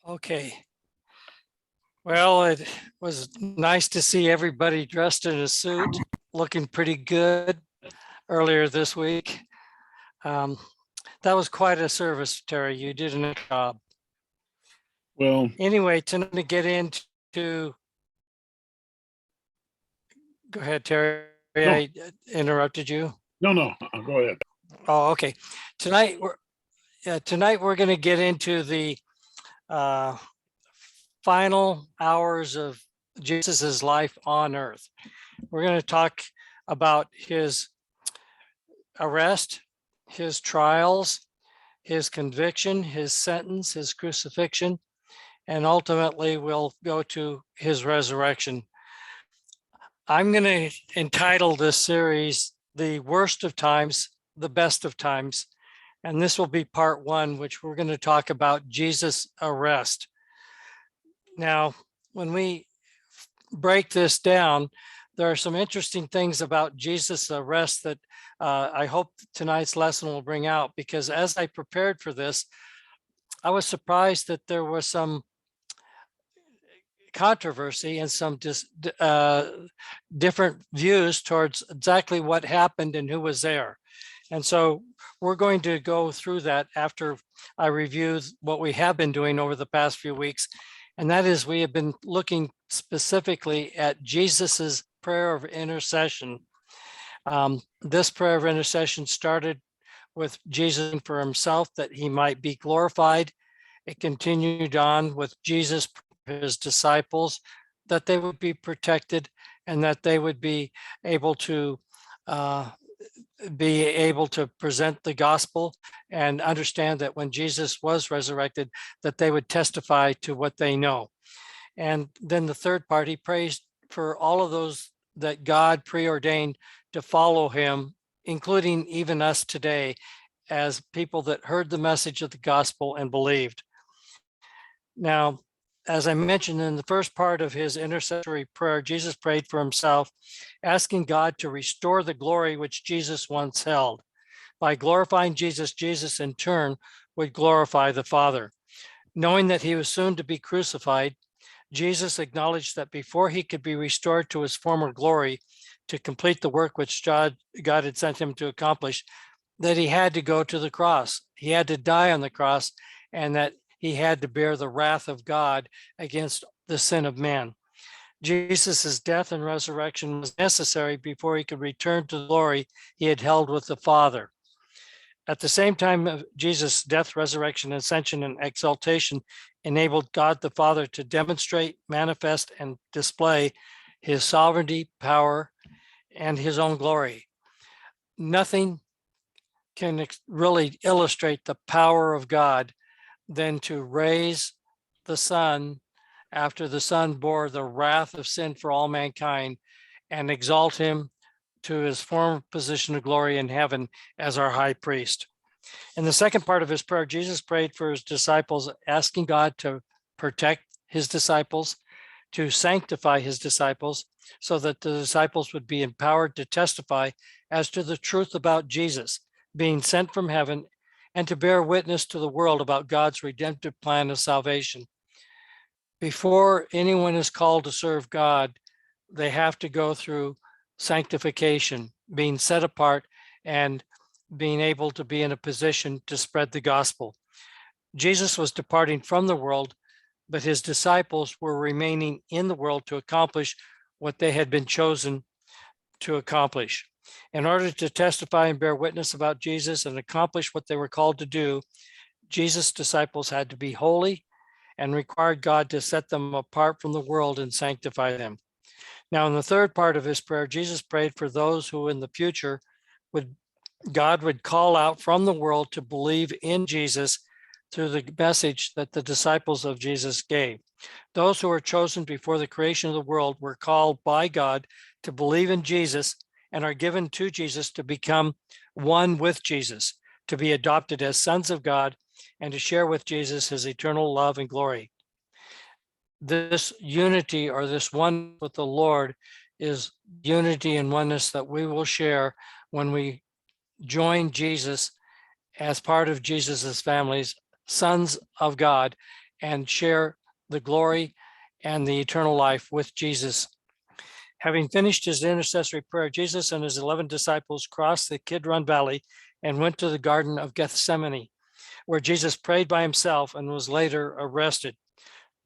Okay. Well, it was nice to see everybody dressed in a suit, looking pretty good earlier this week. Um, that was quite a service, Terry. You did a nice job. Well, Anyway, to get into, go ahead, Terry. No. I interrupted you. no, go ahead. Oh, okay. Tonight we're going to get into the uh, final hours of Jesus's life on earth. We're going to talk about his arrest, his trials, his conviction, his sentence, his crucifixion, and ultimately we'll go to his resurrection. I'm going to entitle this series The Worst of Times, the Best of Times. And this will be part one, which we're going to talk about Jesus' arrest. Now, when we break this down, there are some interesting things about Jesus' arrest that I hope tonight's lesson will bring out, because as I prepared for this, I was surprised that there was some controversy and some different views towards exactly what happened and who was there. And so we're going to go through that after I review what we have been doing over the past few weeks. And that is, we have been looking specifically at Jesus's prayer of intercession. This prayer of intercession started with Jesus for himself, that he might be glorified. It continued on with Jesus, his disciples, that they would be protected and that they would be able to present the gospel and understand that when Jesus was resurrected, that they would testify to what they know. And then the third part, he prays for all of those that God preordained to follow him, including even us today, as people that heard the message of the gospel and believed. Now, as I mentioned in the first part of his intercessory prayer, Jesus prayed for himself, asking God to restore the glory which Jesus once held. By glorifying Jesus, Jesus in turn would glorify the Father. Knowing that he was soon to be crucified, Jesus acknowledged that before he could be restored to his former glory, to complete the work which God had sent him to accomplish, that he had to go to the cross. He had to die on the cross, and that he had to bear the wrath of God against the sin of man. Jesus' death and resurrection was necessary before he could return to the glory he had held with the Father. At the same time, Jesus' death, resurrection, ascension, and exaltation enabled God the Father to demonstrate, manifest, and display his sovereignty, power, and his own glory. Nothing can really illustrate the power of God than to raise the Son after the Son bore the wrath of sin for all mankind and exalt him to his former position of glory in heaven as our high priest. In the second part of his prayer, Jesus prayed for his disciples, asking God to protect his disciples, to sanctify his disciples, so that the disciples would be empowered to testify as to the truth about Jesus being sent from heaven, and to bear witness to the world about God's redemptive plan of salvation. Before anyone is called to serve God, they have to go through sanctification, being set apart and being able to be in a position to spread the gospel. Jesus was departing from the world, but his disciples were remaining in the world to accomplish what they had been chosen to accomplish. In order to testify and bear witness about Jesus and accomplish what they were called to do, Jesus' disciples had to be holy and required God to set them apart from the world and sanctify them. Now, in the third part of his prayer, Jesus prayed for those who in the future God would call out from the world to believe in Jesus through the message that the disciples of Jesus gave. Those who were chosen before the creation of the world were called by God to believe in Jesus and are given to Jesus to become one with Jesus, to be adopted as sons of God, and to share with Jesus his eternal love and glory. This unity, or this one with the Lord, is unity and oneness that we will share when we join Jesus as part of Jesus's families, sons of God, and share the glory and the eternal life with Jesus. Having finished his intercessory prayer, Jesus and his 11 disciples crossed the Kidron Valley and went to the Garden of Gethsemane, where Jesus prayed by himself and was later arrested.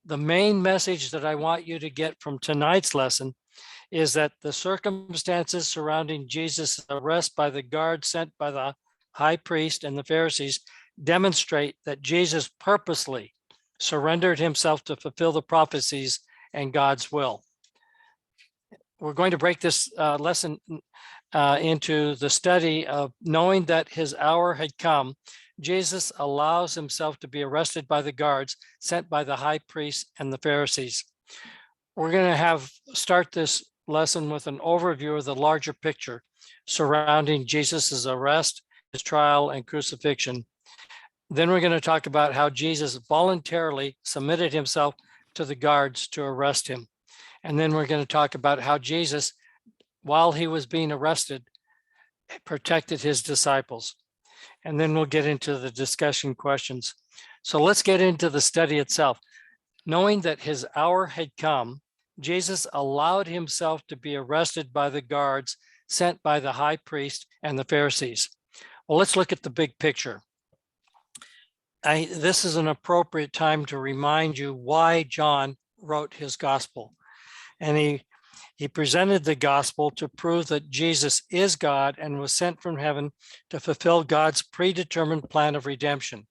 The main message that I want you to get from tonight's lesson is that the circumstances surrounding Jesus' arrest by the guard sent by the high priest and the Pharisees demonstrate that Jesus purposely surrendered himself to fulfill the prophecies and God's will. We're going to break this lesson into the study of knowing that his hour had come. Jesus allows himself to be arrested by the guards sent by the high priest and the Pharisees. We're going to start this lesson with an overview of the larger picture surrounding Jesus's arrest, his trial, and crucifixion. Then we're going to talk about how Jesus voluntarily submitted himself to the guards to arrest him. And then we're going to talk about how Jesus, while he was being arrested, protected his disciples. And then we'll get into the discussion questions. So let's get into the study itself. Knowing that his hour had come, Jesus allowed himself to be arrested by the guards sent by the high priest and the Pharisees. Well, let's look at the big picture. This is an appropriate time to remind you why John wrote his gospel. And he presented the gospel to prove that Jesus is God and was sent from heaven to fulfill God's predetermined plan of redemption.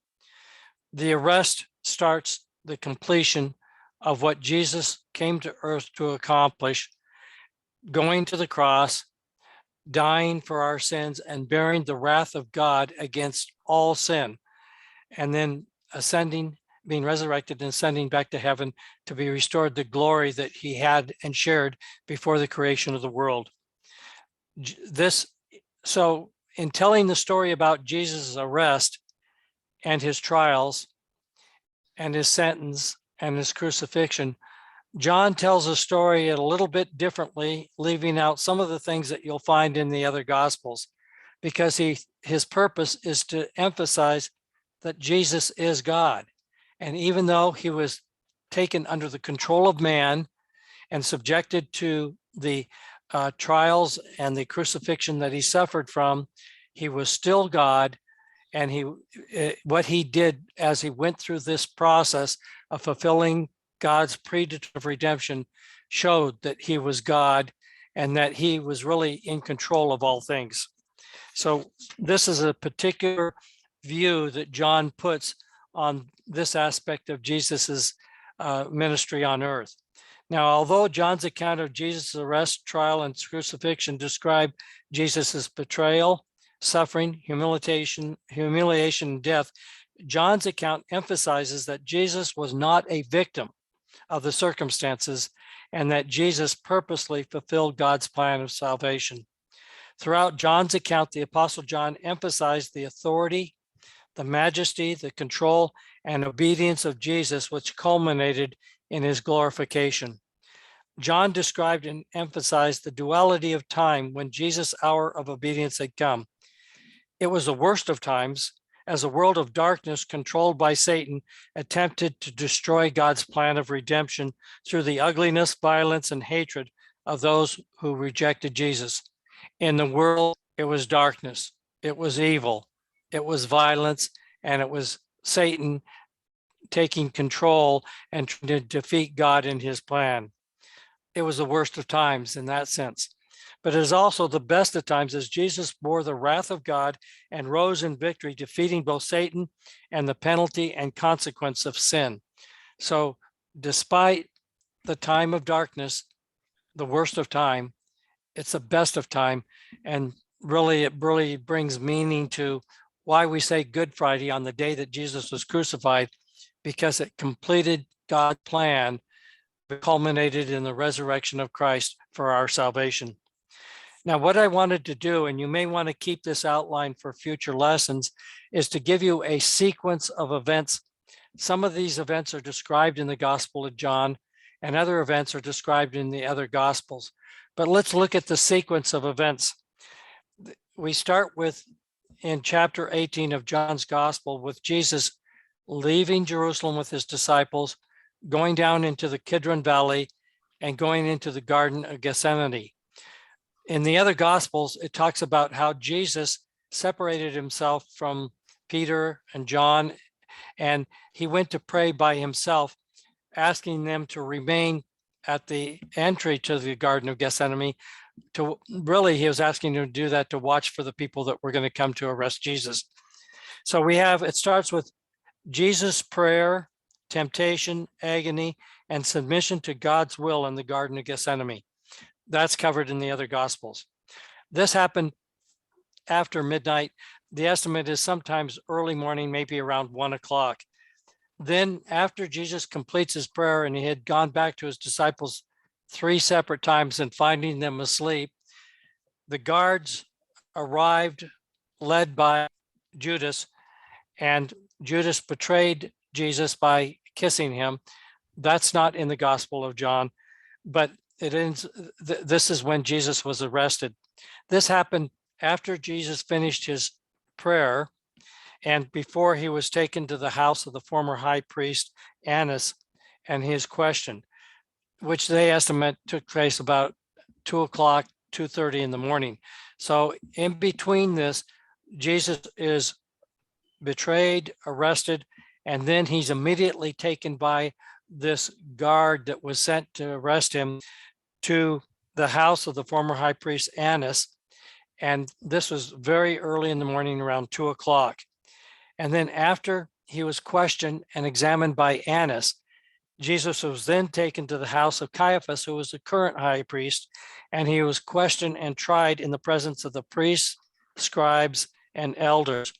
The arrest starts the completion of what Jesus came to earth to accomplish, going to the cross, dying for our sins, and bearing the wrath of God against all sin, and then ascending, being resurrected and ascending back to heaven to be restored the glory that he had and shared before the creation of the world. So in telling the story about Jesus' arrest and his trials and his sentence and his crucifixion, John tells a story a little bit differently, leaving out some of the things that you'll find in the other gospels, because his purpose is to emphasize that Jesus is God. And even though he was taken under the control of man and subjected to the trials and the crucifixion that he suffered from, he was still God. And what he did as he went through this process of fulfilling God's predetermined redemption showed that he was God and that he was really in control of all things. So this is a particular view that John puts on this aspect of Jesus's ministry on earth. Now, although John's account of Jesus' arrest, trial, and crucifixion describe Jesus's betrayal, suffering, humiliation, and death, John's account emphasizes that Jesus was not a victim of the circumstances and that Jesus purposely fulfilled God's plan of salvation. Throughout John's account, the Apostle John emphasized the authority, the majesty, the control, and obedience of Jesus, which culminated in his glorification. John described and emphasized the duality of time when Jesus' hour of obedience had come. It was the worst of times, as a world of darkness controlled by Satan attempted to destroy God's plan of redemption through the ugliness, violence, and hatred of those who rejected Jesus. In the world, it was darkness, it was evil, it was violence, and it was Satan taking control and trying to defeat God in his plan. It was the worst of times in that sense. But it is also the best of times, as Jesus bore the wrath of God and rose in victory, defeating both Satan and the penalty and consequence of sin. So despite the time of darkness, the worst of time, it's the best of time. And really, it really brings meaning to why we say Good Friday on the day that Jesus was crucified, because it completed God's plan, culminated in the resurrection of Christ for our salvation. Now, what I wanted to do, and you may want to keep this outline for future lessons, is to give you a sequence of events. Some of these events are described in the Gospel of John, and other events are described in the other Gospels. But let's look at the sequence of events. We start with in chapter 18 of John's Gospel with Jesus leaving Jerusalem with his disciples, going down into the Kidron Valley, and going into the Garden of Gethsemane. In the other Gospels, it talks about how Jesus separated himself from Peter and John, and he went to pray by himself, asking them to remain at the entry to the Garden of Gethsemane. To really, he was asking them to do that to watch for the people that were going to come to arrest Jesus. So it starts with Jesus' prayer, temptation, agony, and submission to God's will in the Garden of Gethsemane. That's covered in the other Gospels. This happened after midnight. The estimate is sometimes early morning, maybe around 1 o'clock. Then after Jesus completes his prayer and he had gone back to his disciples 3 separate times and finding them asleep, the guards arrived led by Judas, and Judas betrayed Jesus by kissing him. That's not in the Gospel of John, but it ends. This is when Jesus was arrested. This happened after Jesus finished his prayer and before he was taken to the house of the former high priest Annas and his question, which they estimate took place about 2 o'clock, 2:30 in the morning. So in between this, Jesus is betrayed, arrested, and then he's immediately taken by this guard that was sent to arrest him to the house of the former high priest Annas. And this was very early in the morning, around 2 o'clock. And then after he was questioned and examined by Annas, Jesus was then taken to the house of Caiaphas, who was the current high priest, and he was questioned and tried in the presence of the priests, scribes, and elders.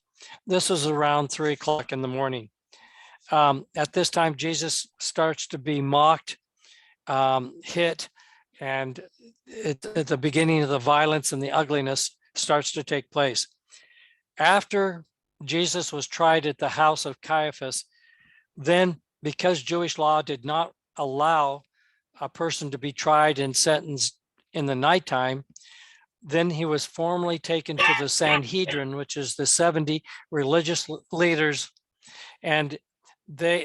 This was around 3 o'clock in the morning. At this time, Jesus starts to be mocked, hit, and at the beginning of the violence and the ugliness starts to take place. After Jesus was tried at the house of Caiaphas, then because Jewish law did not allow a person to be tried and sentenced in the nighttime, then he was formally taken to the Sanhedrin, which is the 70 religious leaders. And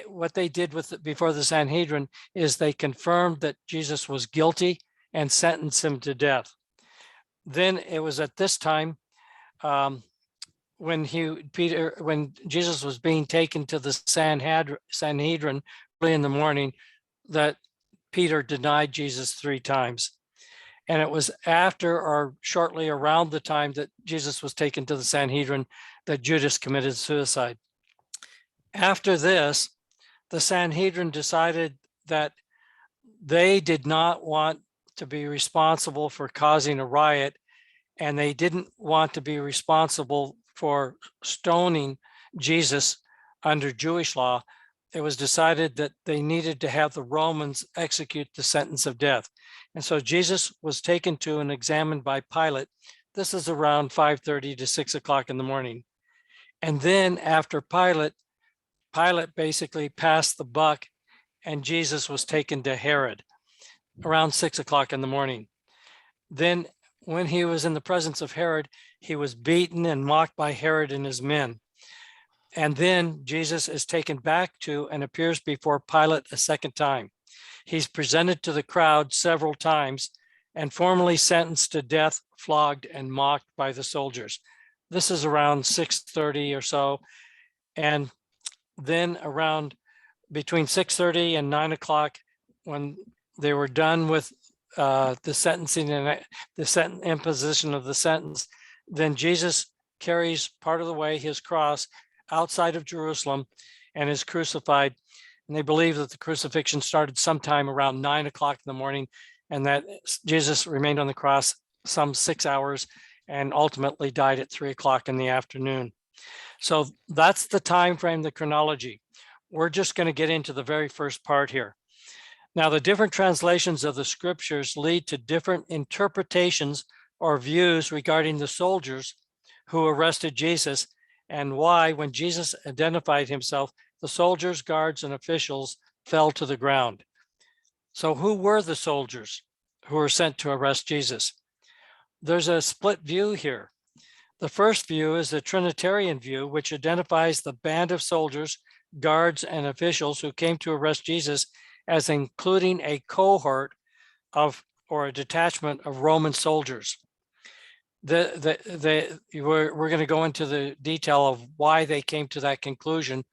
what they did before the Sanhedrin is they confirmed that Jesus was guilty and sentenced him to death. Then it was at this time when Jesus was being taken to the Sanhedrin early in the morning, that Peter denied Jesus 3 times. And it was after or shortly around the time that Jesus was taken to the Sanhedrin that Judas committed suicide. After this, the Sanhedrin decided that they did not want to be responsible for causing a riot, and they didn't want to be responsible for stoning Jesus under Jewish law. It was decided that they needed to have the Romans execute the sentence of death. And so Jesus was taken to and examined by Pilate. This is around 5:30 to 6 o'clock in the morning. And then after Pilate basically passed the buck, and Jesus was taken to Herod around 6 o'clock in the morning. Then when he was in the presence of Herod, he was beaten and mocked by Herod and his men. And then Jesus is taken back to and appears before Pilate a second time. He's presented to the crowd several times and formally sentenced to death, flogged, and mocked by the soldiers. This is around 6:30 or so. And then around between 6:30 and 9 o'clock, when they were done with the sentencing and the imposition of the sentence, then Jesus carries part of the way his cross outside of Jerusalem and is crucified. And they believe that the crucifixion started sometime around 9 o'clock in the morning, and that Jesus remained on the cross some 6 hours and ultimately died at 3 o'clock in the afternoon. So that's the time frame, the chronology. We're just going to get into the very first part here. Now, the different translations of the scriptures lead to different interpretations or views regarding the soldiers who arrested Jesus, and why, when Jesus identified himself, the soldiers, guards, and officials fell to the ground. So who were the soldiers who were sent to arrest Jesus? There's a split view here. The first view is the Trinitarian view, which identifies the band of soldiers guards, and officials who came to arrest Jesus as including a cohort of or a detachment of Roman soldiers. We're going to go into the detail of why they came to that conclusion,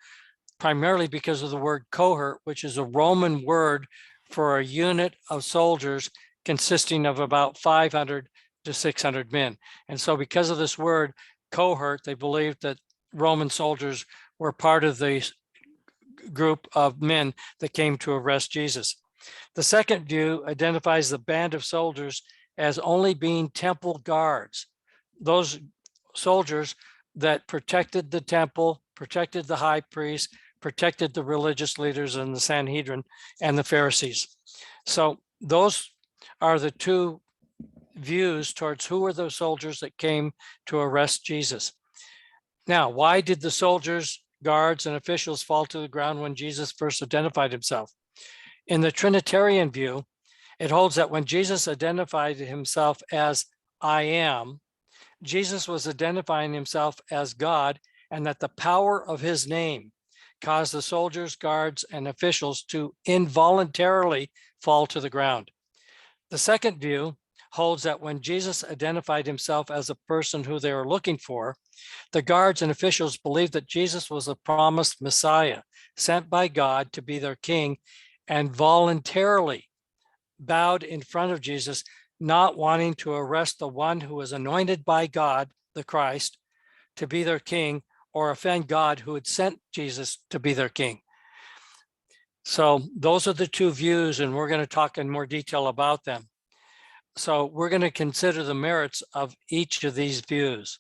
primarily because of the word cohort, which is a Roman word for a unit of soldiers consisting of about 500 to 600 men. And so because of this word cohort, they believed that Roman soldiers were part of the group of men that came to arrest Jesus. The second view identifies the band of soldiers as only being temple guards, those soldiers that protected the temple, protected the high priest, protected the religious leaders and the Sanhedrin and the Pharisees. So those are the two views towards who were the soldiers that came to arrest Jesus. Now, why did the soldiers, guards, and officials fall to the ground when Jesus first identified himself? In the Trinitarian view, it holds that when Jesus identified himself as I am, Jesus was identifying himself as God, and that the power of his name caused the soldiers, guards, and officials to involuntarily fall to the ground. The second view holds that when Jesus identified himself as a person who they were looking for, the guards and officials believed that Jesus was a promised Messiah sent by God to be their king, and voluntarily bowed in front of Jesus, not wanting to arrest the one who was anointed by God, the Christ, to be their king, or offend God who had sent Jesus to be their king. So those are the two views, and we're going to talk in more detail about them. So we're going to consider the merits of each of these views.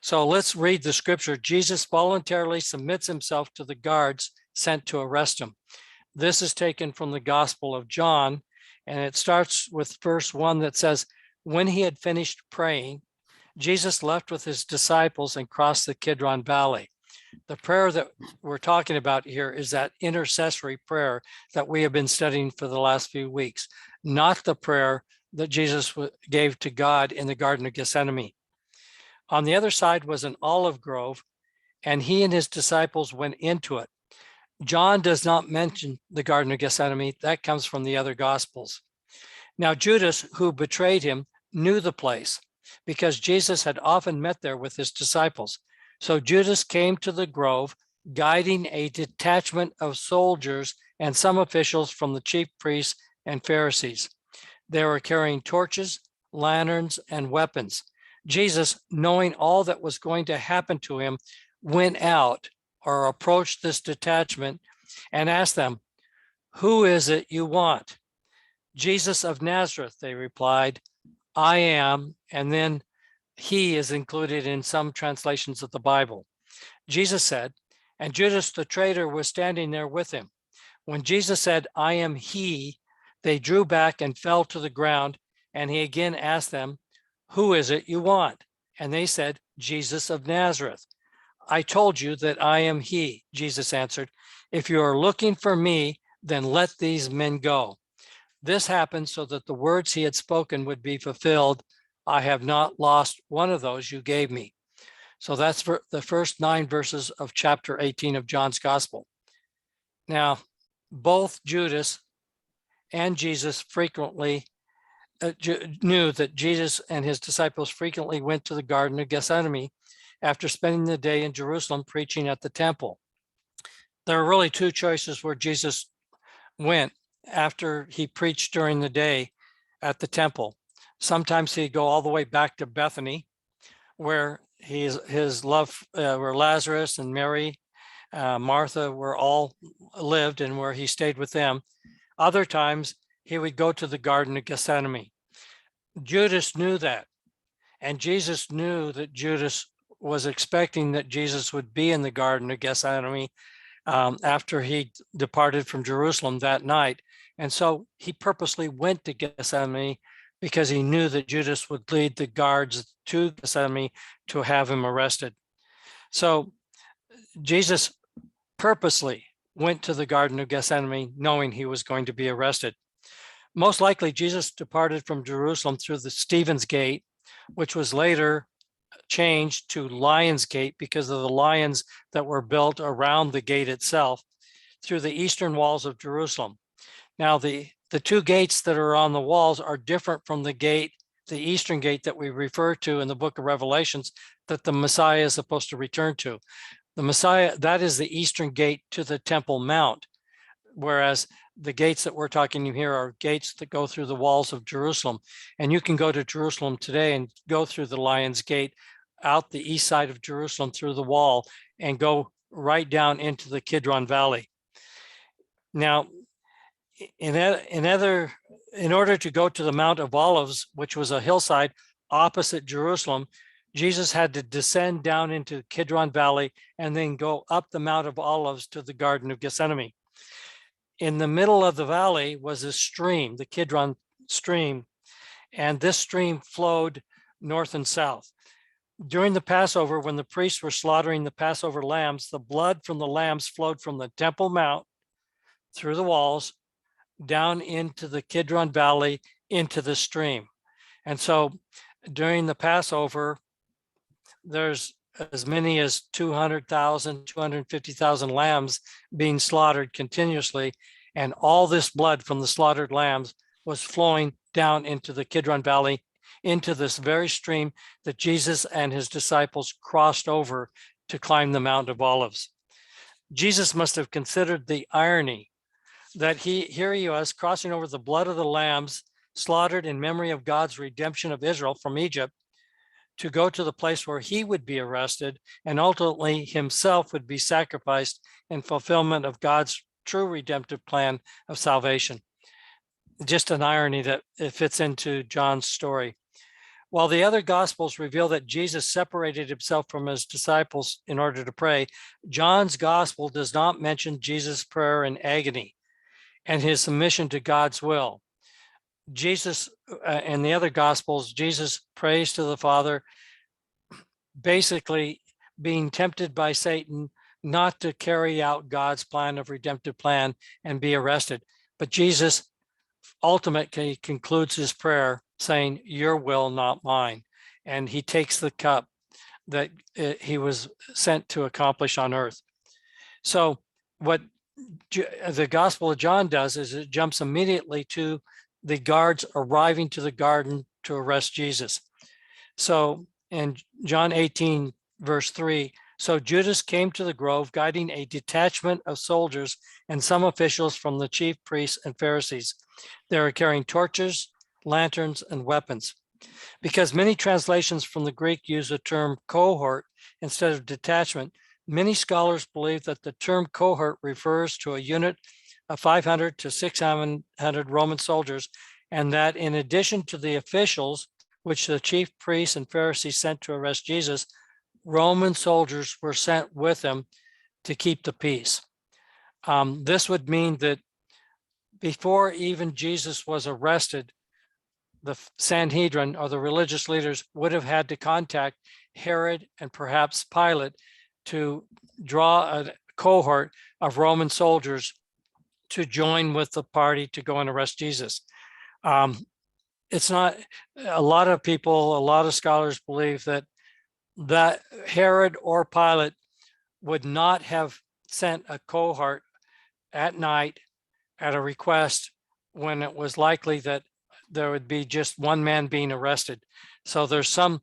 So let's read the scripture. Jesus voluntarily submits himself to the guards sent to arrest him. This is taken from the Gospel of John, and it starts with verse 1 that says, when he had finished praying, Jesus left with his disciples and crossed the Kidron Valley. The prayer that we're talking about here is that intercessory prayer that we have been studying for the last few weeks, not the prayer that Jesus gave to God in the Garden of Gethsemane. On the other side was an olive grove, and he and his disciples went into it. John does not mention the Garden of Gethsemane. That comes from the other Gospels. Now, Judas, who betrayed him, knew the place because Jesus had often met there with his disciples. So Judas came to the grove, guiding a detachment of soldiers and some officials from the chief priests and Pharisees. They were carrying torches, lanterns, and weapons. Jesus, knowing all that was going to happen to him, went out or approached this detachment and asked them, who is it you want? Jesus of Nazareth, they replied. I am, and then he is included in some translations of the Bible. Jesus said, and Judas the traitor was standing there with him. When Jesus said, I am he, they drew back and fell to the ground, and he again asked them, who is it you want? And they said, Jesus of Nazareth. I told you that I am he, Jesus answered. If you are looking for me, then let these men go. This happened so that the words he had spoken would be fulfilled. I have not lost one of those you gave me. So that's for the first 9 verses of chapter 18 of John's Gospel. Now, both Judas and Jesus frequently knew that Jesus and his disciples frequently went to the Garden of Gethsemane after spending the day in Jerusalem preaching at the temple. There are really 2 choices where Jesus went after he preached during the day at the temple. Sometimes he'd go all the way back to Bethany, where his love, where Lazarus and Mary, Martha were all lived, and where he stayed with them. Other times he would go to the Garden of Gethsemane. Judas knew that, and Jesus knew that Judas was expecting that Jesus would be in the Garden of Gethsemane after he departed from Jerusalem that night. And so he purposely went to Gethsemane because he knew that Judas would lead the guards to Gethsemane to have him arrested. So Jesus purposely went to the Garden of Gethsemane knowing he was going to be arrested. Most likely, Jesus departed from Jerusalem through the Stephen's Gate, which was later changed to Lion's Gate because of the lions that were built around the gate itself through the eastern walls of Jerusalem. Now, the two gates that are on the walls are different from the gate, the eastern gate that we refer to in the book of Revelations that the Messiah is supposed to return to. The Messiah, that is the eastern gate to the Temple Mount, whereas the gates that we're talking here are gates that go through the walls of Jerusalem. And you can go to Jerusalem today and go through the Lion's Gate out the east side of Jerusalem through the wall and go right down into the Kidron Valley. Now, in order to go to the Mount of Olives, which was a hillside opposite Jerusalem, Jesus had to descend down into Kidron Valley and then go up the Mount of Olives to the Garden of Gethsemane. In the middle of the valley was a stream, the Kidron stream, and this stream flowed north and south. During the Passover, when the priests were slaughtering the Passover lambs, the blood from the lambs flowed from the Temple Mount through the walls down into the Kidron Valley into the stream. And so during the Passover, there's as many as 200,000, 250,000 lambs being slaughtered continuously. And all this blood from the slaughtered lambs was flowing down into the Kidron Valley, into this very stream that Jesus and his disciples crossed over to climb the Mount of Olives. Jesus must have considered the irony that here he was crossing over the blood of the lambs slaughtered in memory of God's redemption of Israel from Egypt to go to the place where he would be arrested and ultimately himself would be sacrificed in fulfillment of God's true redemptive plan of salvation. Just an irony that it fits into John's story. While the other gospels reveal that Jesus separated himself from his disciples in order to pray, John's gospel does not mention Jesus' prayer in agony and his submission to God's will. Jesus, in the other gospels, Jesus prays to the Father, basically being tempted by Satan not to carry out God's plan of redemptive plan and be arrested. But Jesus ultimately concludes his prayer saying, "Your will, not mine." And he takes the cup that he was sent to accomplish on earth. So what the Gospel of John does is it jumps immediately to the guards arriving to the garden to arrest Jesus. So in John 18, verse 3, so Judas came to the grove, guiding a detachment of soldiers and some officials from the chief priests and Pharisees. They were carrying torches, lanterns, and weapons. Because many translations from the Greek use the term cohort instead of detachment, many scholars believe that the term cohort refers to a unit of 500 to 600 Roman soldiers, and that in addition to the officials, which the chief priests and Pharisees sent to arrest Jesus, Roman soldiers were sent with him to keep the peace. This would mean that before even Jesus was arrested, the Sanhedrin or the religious leaders would have had to contact Herod and perhaps Pilate to draw a cohort of Roman soldiers to join with the party to go and arrest Jesus. It's not, a lot of people, a lot of scholars believe that Herod or Pilate would not have sent a cohort at night at a request when it was likely that there would be just one man being arrested. So there's some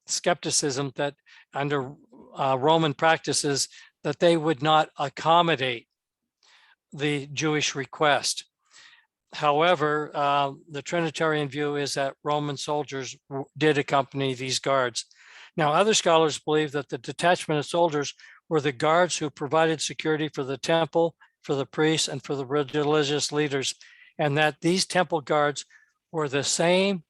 skepticism that under Roman practices that they would not accommodate the Jewish request. However, the Trinitarian view is that Roman soldiers did accompany these guards. Now, other scholars believe that the detachment of soldiers were the guards who provided security for the temple, for the priests, and for the religious leaders, and that these temple guards were the same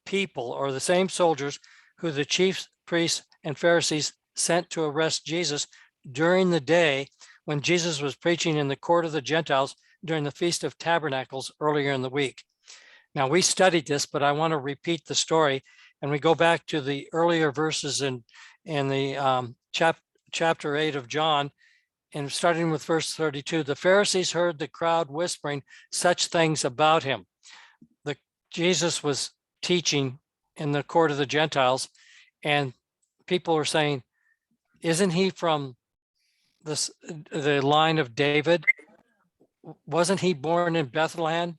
people or the same soldiers who the chief priests and Pharisees sent to arrest Jesus during the day when Jesus was preaching in the court of the Gentiles during the Feast of Tabernacles earlier in the week. Now, we studied this, but I want to repeat the story, and we go back to the earlier verses in the chapter 8 of John, and starting with verse 32, the Pharisees heard the crowd whispering such things about him. Jesus was teaching in the court of the Gentiles, and people were saying, isn't he from the line of David? Wasn't he born in Bethlehem?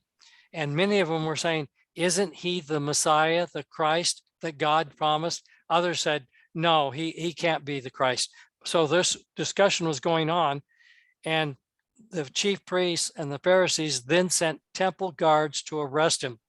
And many of them were saying, isn't he the Messiah, the Christ that God promised? Others said, no, he can't be the Christ. So this discussion was going on, and the chief priests and the Pharisees then sent temple guards to arrest him.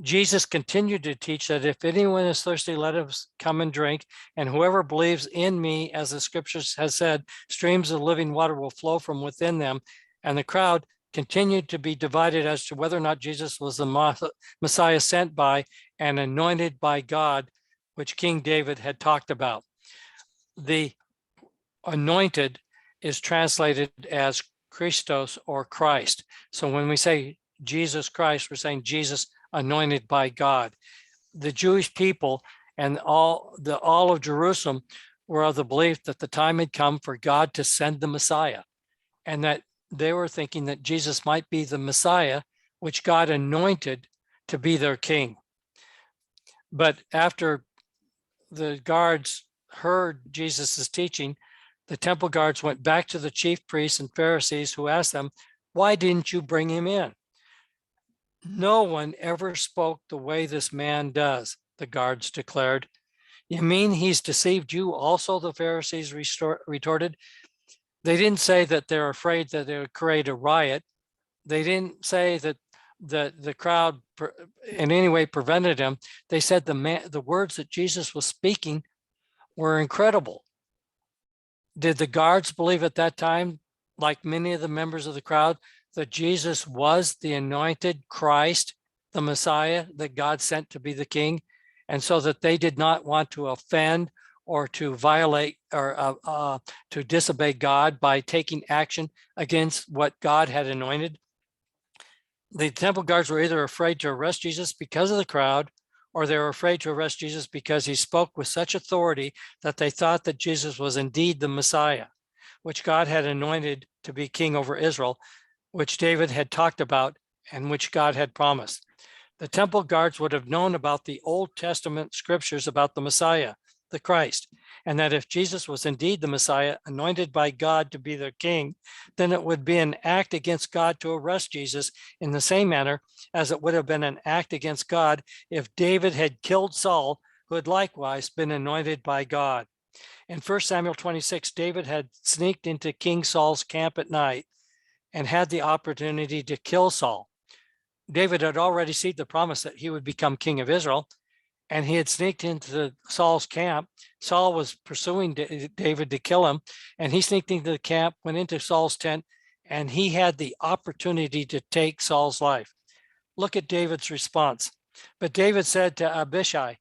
Jesus continued to teach that if anyone is thirsty, let him come and drink. And whoever believes in me, as the scriptures has said, streams of living water will flow from within them. And the crowd continued to be divided as to whether or not Jesus was the Messiah sent by and anointed by God, which King David had talked about. The anointed is translated as Christos or Christ. So when we say Jesus Christ, we're saying Jesus anointed by God. The Jewish people and all of Jerusalem were of the belief that the time had come for God to send the Messiah, and that they were thinking that Jesus might be the Messiah, which God anointed to be their king. But after the guards heard Jesus's teaching, the temple guards went back to the chief priests and Pharisees, who asked them, why didn't you bring him in? No one ever spoke the way this man does, the guards declared. You mean he's deceived you also, the Pharisees retorted. They didn't say that they're afraid that it would create a riot. They didn't say that the crowd in any way prevented him. They said the words that Jesus was speaking were incredible. Did the guards believe at that time, like many of the members of the crowd, that Jesus was the anointed Christ, the Messiah that God sent to be the king, and so that they did not want to offend or to violate or to disobey God by taking action against what God had anointed? The temple guards were either afraid to arrest Jesus because of the crowd, or they were afraid to arrest Jesus because he spoke with such authority that they thought that Jesus was indeed the Messiah, which God had anointed to be king over Israel, which David had talked about and which God had promised. The temple guards would have known about the Old Testament scriptures about the Messiah, the Christ, and that if Jesus was indeed the Messiah, anointed by God to be their king, then it would be an act against God to arrest Jesus in the same manner as it would have been an act against God if David had killed Saul, who had likewise been anointed by God. In 1 Samuel 26, David had sneaked into King Saul's camp at night and had the opportunity to kill Saul. David had already received the promise that he would become king of Israel, and he had sneaked into Saul's camp. Saul was pursuing David to kill him, and he sneaked into the camp, went into Saul's tent, and he had the opportunity to take Saul's life. Look at David's response. But David said to Abishai,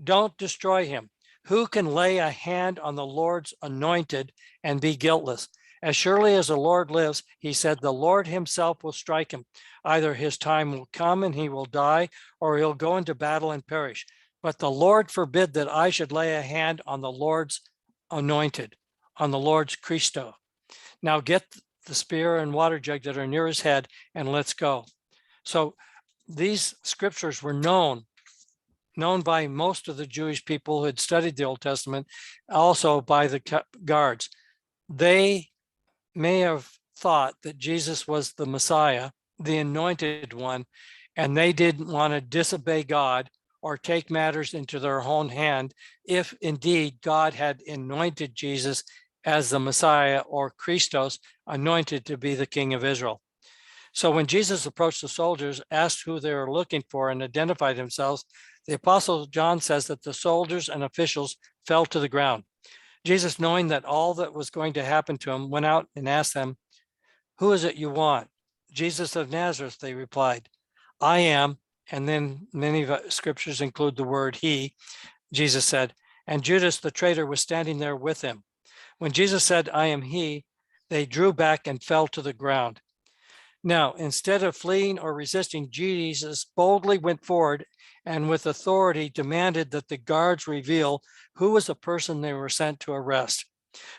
don't destroy him. Who can lay a hand on the Lord's anointed and be guiltless? As surely as the Lord lives, he said, the Lord himself will strike him. Either his time will come and he will die, or he'll go into battle and perish. But the Lord forbid that I should lay a hand on the Lord's anointed, on the Lord's Christo. Now get the spear and water jug that are near his head and let's go. So these scriptures were known by most of the Jewish people who had studied the Old Testament, also by the guards. They may have thought that Jesus was the Messiah, the anointed one, and they didn't want to disobey God or take matters into their own hand if indeed God had anointed Jesus as the Messiah, or Christos, anointed to be the king of Israel. So when Jesus approached the soldiers, asked who they were looking for, and identified themselves, the Apostle John says that the soldiers and officials fell to the ground. Jesus, knowing that all that was going to happen to him, went out and asked them, who is it you want? Jesus of Nazareth, they replied. I am. And then many scriptures include the word he. Jesus said, and Judas the traitor was standing there with him. When Jesus said, I am he, they drew back and fell to the ground. Now, instead of fleeing or resisting, Jesus boldly went forward and with authority demanded that the guards reveal who was the person they were sent to arrest.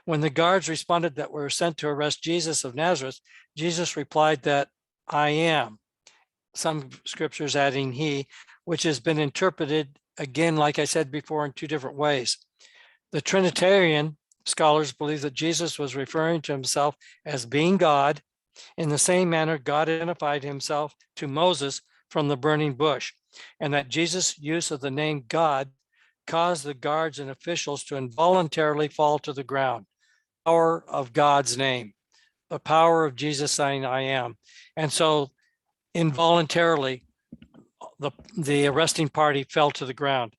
When the guards responded that we were sent to arrest Jesus of Nazareth, Jesus replied that I am. Some scriptures adding he, which has been interpreted, again, like I said before, in two different ways. The Trinitarian scholars believe that Jesus was referring to himself as being God. In the same manner, God identified himself to Moses from the burning bush, and that Jesus' use of the name God caused the guards and officials to involuntarily fall to the ground. Power of God's name, the power of Jesus saying, I am. And so involuntarily, the arresting party fell to the ground.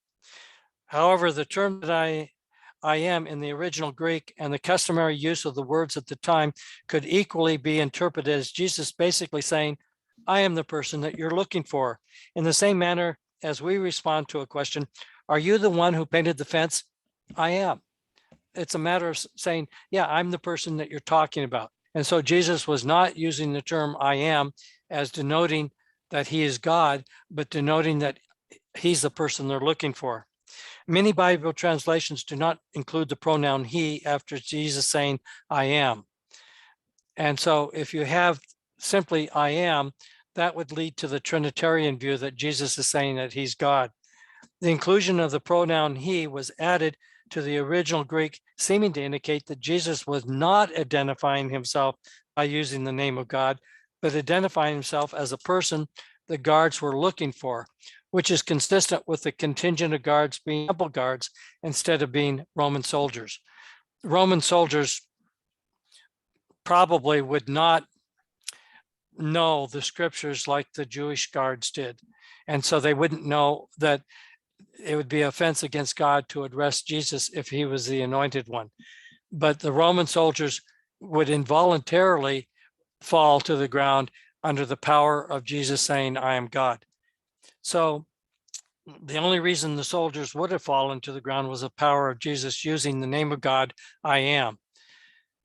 However, the term that I am in the original Greek and the customary use of the words at the time could equally be interpreted as Jesus basically saying, I am the person that you're looking for. In the same manner as we respond to a question, are you the one who painted the fence? I am. It's a matter of saying, yeah, I'm the person that you're talking about. And so Jesus was not using the term I am as denoting that he is God, but denoting that he's the person they're looking for. Many Bible translations do not include the pronoun he after Jesus saying, I am. And so if you have simply I am, that would lead to the Trinitarian view that Jesus is saying that he's God. The inclusion of the pronoun he was added to the original Greek, seeming to indicate that Jesus was not identifying himself by using the name of God, but identifying himself as a person the guards were looking for, which is consistent with the contingent of guards being temple guards instead of being Roman soldiers. Roman soldiers probably would not know the scriptures like the Jewish guards did. And so they wouldn't know that it would be offense against God to arrest Jesus if he was the anointed one. But the Roman soldiers would involuntarily fall to the ground under the power of Jesus saying, I am God. So the only reason the soldiers would have fallen to the ground was the power of Jesus using the name of God, I am.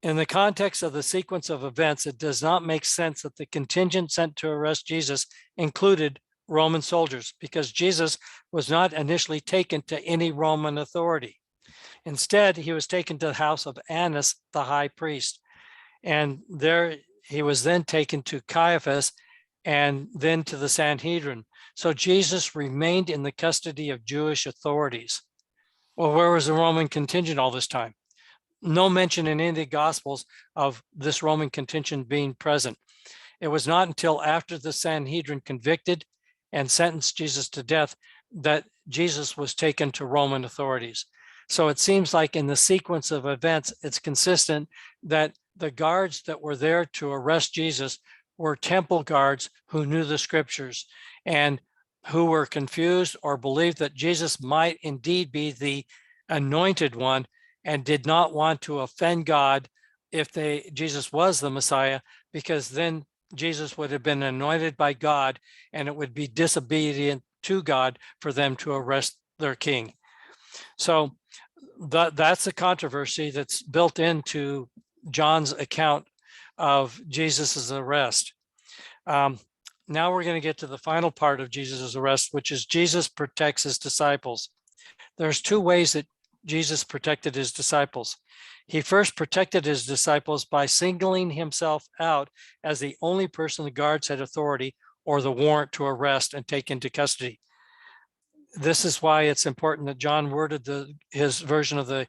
In the context of the sequence of events, it does not make sense that the contingent sent to arrest Jesus included Roman soldiers, because Jesus was not initially taken to any Roman authority. Instead, he was taken to the house of Annas, the high priest. And there he was then taken to Caiaphas and then to the Sanhedrin. So Jesus remained in the custody of Jewish authorities. Well, where was the Roman contingent all this time? No mention in any of the Gospels of this Roman contingent being present. It was not until after the Sanhedrin convicted and sentenced Jesus to death that Jesus was taken to Roman authorities. So it seems like in the sequence of events, it's consistent that the guards that were there to arrest Jesus were temple guards who knew the scriptures and who were confused or believed that Jesus might indeed be the anointed one and did not want to offend God if Jesus was the Messiah, because then Jesus would have been anointed by God and it would be disobedient to God for them to arrest their king. So that's a controversy that's built into John's account of Jesus's arrest. Now we're going to get to the final part of Jesus's arrest, which is Jesus protects his disciples. There's two ways that Jesus protected his disciples. He first protected his disciples by singling himself out as the only person the guards had authority or the warrant to arrest and take into custody. This is why it's important that John worded his version of the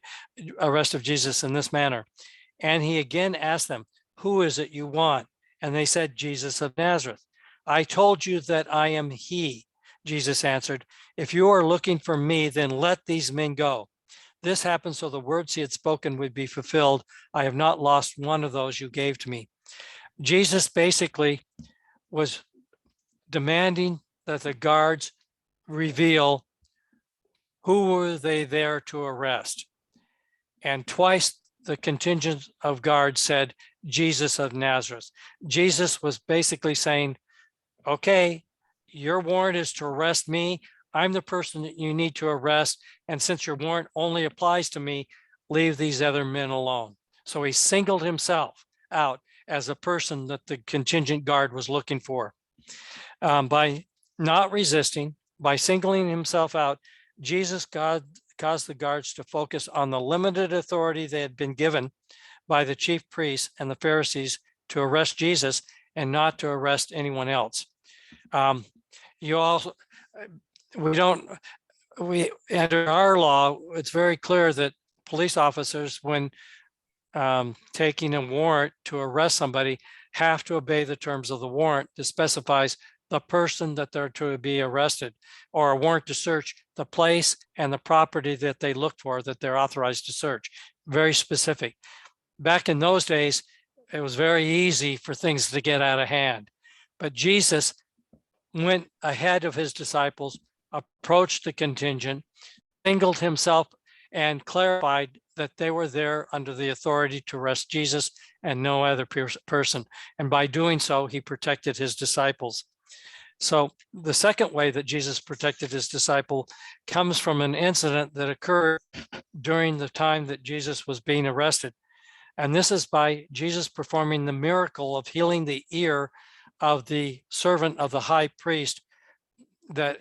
arrest of Jesus in this manner. And he again asked them, who is it you want? And they said, Jesus of Nazareth. I told you that I am he, Jesus answered. If you are looking for me, then let these men go. This happened so the words he had spoken would be fulfilled. I have not lost one of those you gave to me. Jesus basically was demanding that the guards reveal who were they there to arrest. And twice the contingent of guards said, Jesus of Nazareth. Jesus was basically saying, okay, your warrant is to arrest me. I'm the person that you need to arrest. And since your warrant only applies to me, leave these other men alone. So he singled himself out as a person that the contingent guard was looking for. By not resisting, by singling himself out, Jesus caused the guards to focus on the limited authority they had been given by the chief priests and the Pharisees to arrest Jesus and not to arrest anyone else. We under our law, it's very clear that police officers, when taking a warrant to arrest somebody, have to obey the terms of the warrant that specifies the person that they're to be arrested, or a warrant to search the place and the property that they look for, that they're authorized to search. Very specific. Back in those days, it was very easy for things to get out of hand. But Jesus went ahead of his disciples, approached the contingent, singled himself, and clarified that they were there under the authority to arrest Jesus and no other person. And by doing so, he protected his disciples. So the second way that Jesus protected his disciple comes from an incident that occurred during the time that Jesus was being arrested. And this is by Jesus performing the miracle of healing the ear of the servant of the high priest,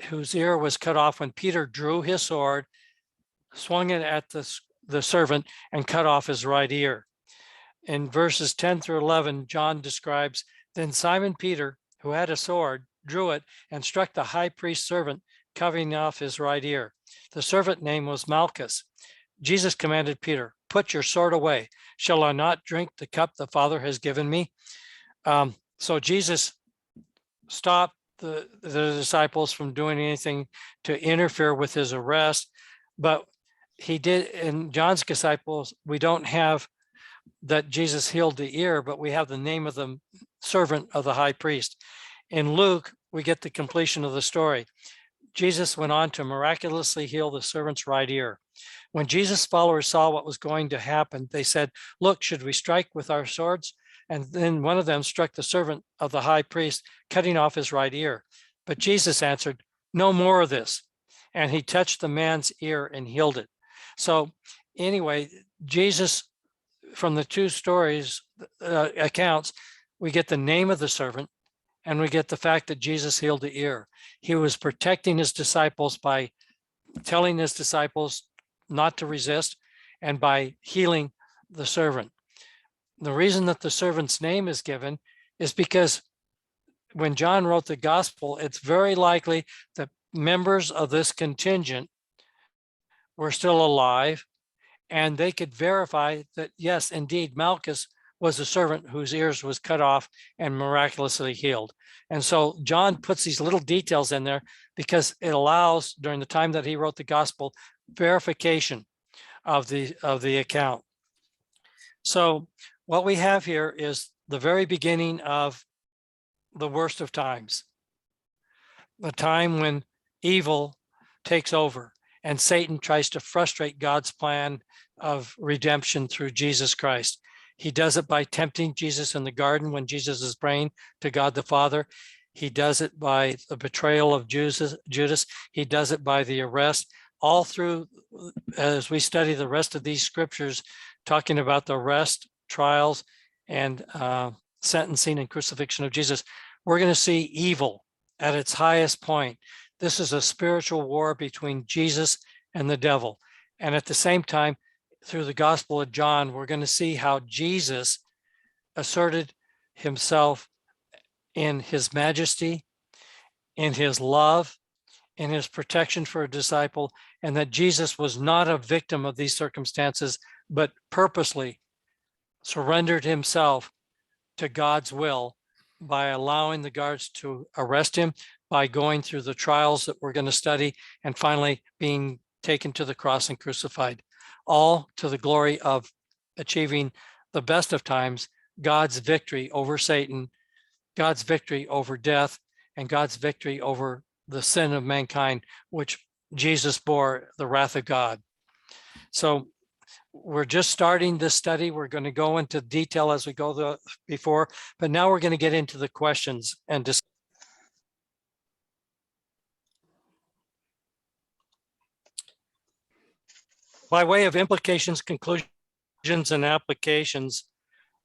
whose ear was cut off when Peter drew his sword, swung it at the servant, and cut off his right ear. In verses 10 through 11, John describes, then Simon Peter, who had a sword, drew it and struck the high priest's servant, cutting off his right ear. The servant name was Malchus. Jesus commanded Peter, put your sword away. Shall I not drink the cup the Father has given me? So Jesus stopped the disciples from doing anything to interfere with his arrest. But he did, in John's disciples, we don't have that Jesus healed the ear, but we have the name of the servant of the high priest. In Luke, we get the completion of the story. Jesus went on to miraculously heal the servant's right ear. When Jesus' followers saw what was going to happen, they said, look, should we strike with our swords? And then one of them struck the servant of the high priest, cutting off his right ear. But Jesus answered, no more of this. And he touched the man's ear and healed it. So anyway, Jesus, from the two stories, accounts, we get the name of the servant, and we get the fact that Jesus healed the ear. He was protecting his disciples by telling his disciples not to resist, and by healing the servant. The reason that the servant's name is given is because when John wrote the gospel, it's very likely that members of this contingent were still alive, and they could verify that, yes, indeed, Malchus was a servant whose ears was cut off and miraculously healed. And so John puts these little details in there because it allows, during the time that he wrote the gospel, verification of the account. So what we have here is the very beginning of the worst of times, the time when evil takes over and Satan tries to frustrate God's plan of redemption through Jesus Christ. He does it by tempting Jesus in the garden when Jesus is praying to God the Father. He does it by the betrayal of Judas. He does it by the arrest. All through, as we study the rest of these scriptures, talking about the arrest, trials, and sentencing and crucifixion of Jesus, we're going to see evil at its highest point. This is a spiritual war between Jesus and the devil. And at the same time, through the Gospel of John, we're going to see how Jesus asserted himself in his majesty, in his love, in his protection for a disciple, and that Jesus was not a victim of these circumstances, but purposely surrendered himself to God's will by allowing the guards to arrest him, by going through the trials that we're going to study, and finally being taken to the cross and crucified, all to the glory of achieving the best of times, God's victory over Satan, God's victory over death, and God's victory over the sin of mankind, which Jesus bore the wrath of God. So we're just starting this study. We're going to go into detail as we go before, but now we're going to get into the questions and discuss. By way of implications, conclusions, and applications,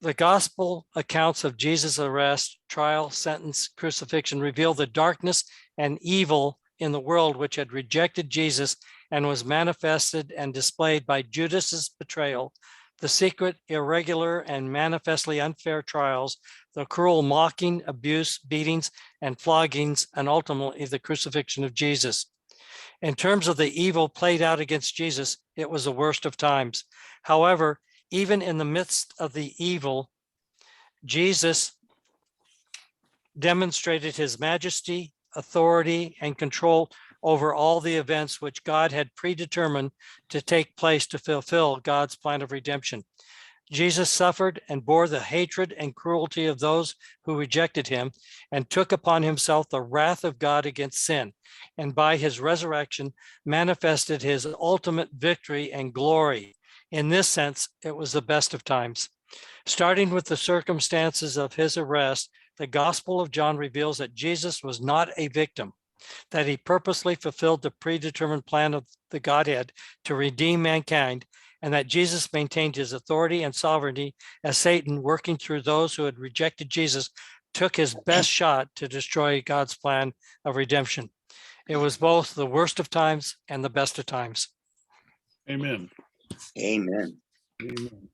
the gospel accounts of Jesus' arrest, trial, sentence, crucifixion reveal the darkness and evil in the world which had rejected Jesus and was manifested and displayed by Judas's betrayal, the secret, irregular, and manifestly unfair trials, the cruel mocking, abuse, beatings, and floggings, and ultimately the crucifixion of Jesus. In terms of the evil played out against Jesus, it was the worst of times. However, even in the midst of the evil, Jesus demonstrated his majesty, authority, and control over all the events which God had predetermined to take place to fulfill God's plan of redemption. Jesus suffered and bore the hatred and cruelty of those who rejected him and took upon himself the wrath of God against sin, and by his resurrection manifested his ultimate victory and glory. In this sense, it was the best of times. Starting with the circumstances of his arrest, the Gospel of John reveals that Jesus was not a victim, that he purposely fulfilled the predetermined plan of the Godhead to redeem mankind, and that Jesus maintained his authority and sovereignty as Satan, working through those who had rejected Jesus, took his best shot to destroy God's plan of redemption. It was both the worst of times and the best of times. Amen. Amen. Amen.